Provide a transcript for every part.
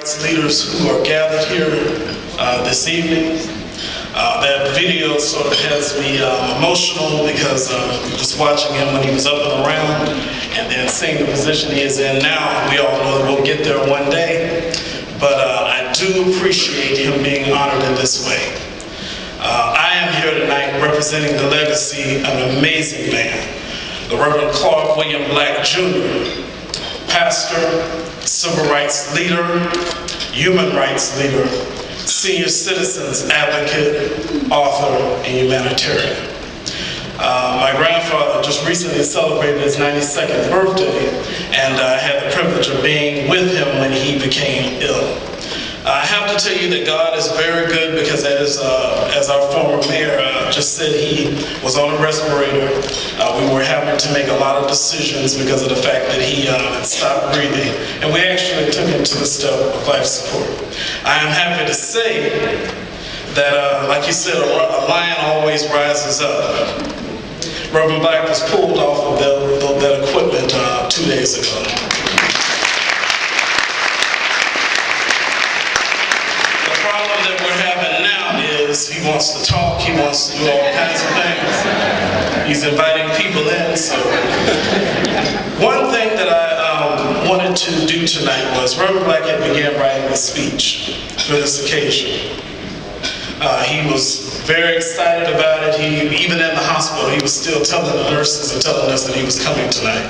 rights leaders who are gathered here this evening. That video sort of has me emotional because just watching him when he was up and around and then seeing the position he is in now. We all know that we'll get there one day, but I do appreciate him being honored in this way. I am here tonight representing the legacy of an amazing man, the Rev Claude Black Jr., pastor, civil rights leader, human rights leader, senior citizens advocate, author, and humanitarian. My grandfather just recently celebrated his 92nd birthday, and I had the privilege of being with him when he became ill. I have to tell you that God is very good because as our former mayor just said, he was on a respirator. We were having to make a lot of decisions because of the fact that he had stopped breathing. And we actually took him to the step of life support. I am happy to say that, like you said, a lion always rises up. Rev Black was pulled off of that equipment 2 days ago. He wants to talk, he wants to do all kinds of things. He's inviting people in. So one thing that I wanted to do tonight was Rev Black had began writing a speech for this occasion. He was very excited about it. Even in the hospital, he was still telling the nurses and telling us that he was coming tonight.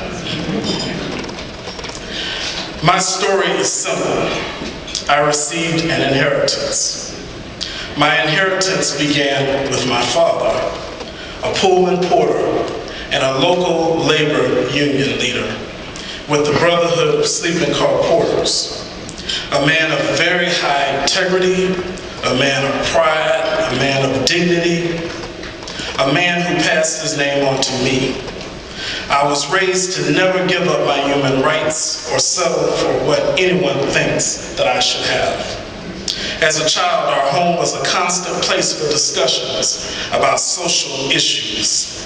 My story is simple. I received an inheritance. My inheritance began with my father, a Pullman porter and a local labor union leader with the Brotherhood of Sleeping Car Porters, a man of very high integrity, a man of pride, a man of dignity, a man who passed his name on to me. I was raised to never give up my human rights or settle for what anyone thinks that I should have. As a child, our home was a constant place for discussions about social issues.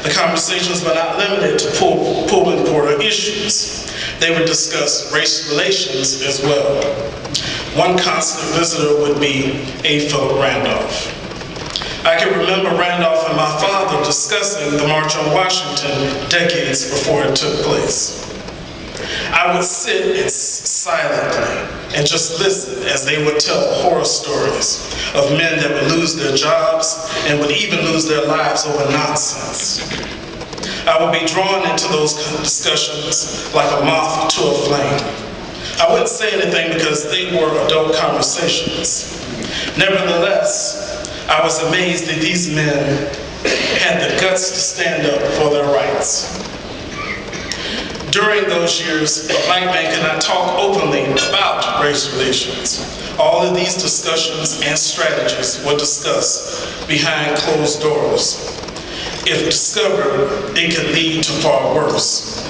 The conversations were not limited to Pullman porter issues. They would discuss race relations as well. One constant visitor would be A. Philip Randolph. I can remember Randolph and my father discussing the March on Washington decades before it took place. I would sit silently and just listen as they would tell horror stories of men that would lose their jobs and would even lose their lives over nonsense. I would be drawn into those discussions like a moth to a flame. I wouldn't say anything because they were adult conversations. Nevertheless, I was amazed that these men had the guts to stand up for their rights. During those years, a black man could not talk openly about race relations. All of these discussions and strategies were discussed behind closed doors. If discovered, it could lead to far worse.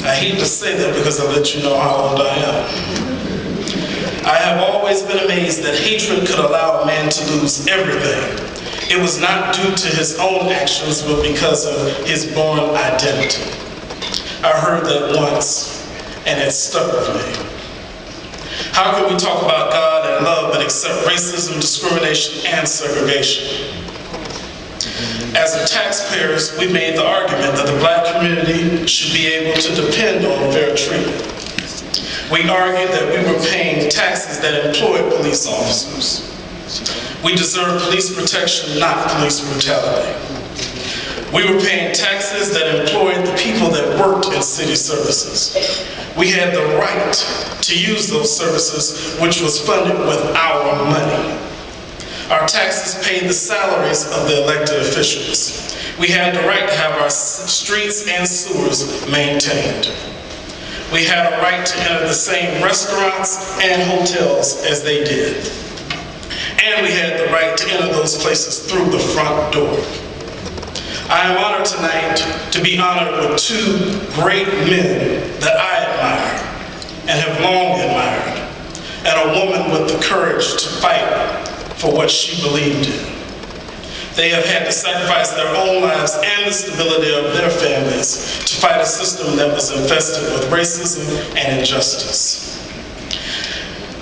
I hate to say that because I let you know how old I am. I have always been amazed that hatred could allow a man to lose everything. It was not due to his own actions, but because of his born identity. I heard that once, and it stuck with me. How can we talk about God and love but accept racism, discrimination, and segregation? As taxpayers, we made the argument that the black community should be able to depend on fair treatment. We argued that we were paying taxes that employed police officers. We deserve police protection, not police brutality. We were paying taxes that employed the people that worked in city services. We had the right to use those services, which was funded with our money. Our taxes paid the salaries of the elected officials. We had the right to have our streets and sewers maintained. We had a right to enter the same restaurants and hotels as they did. And we had the right to enter those places through the front door. I am honored tonight to be honored with two great men that I admire and have long admired, and a woman with the courage to fight for what she believed in. They have had to sacrifice their own lives and the stability of their families to fight a system that was infested with racism and injustice.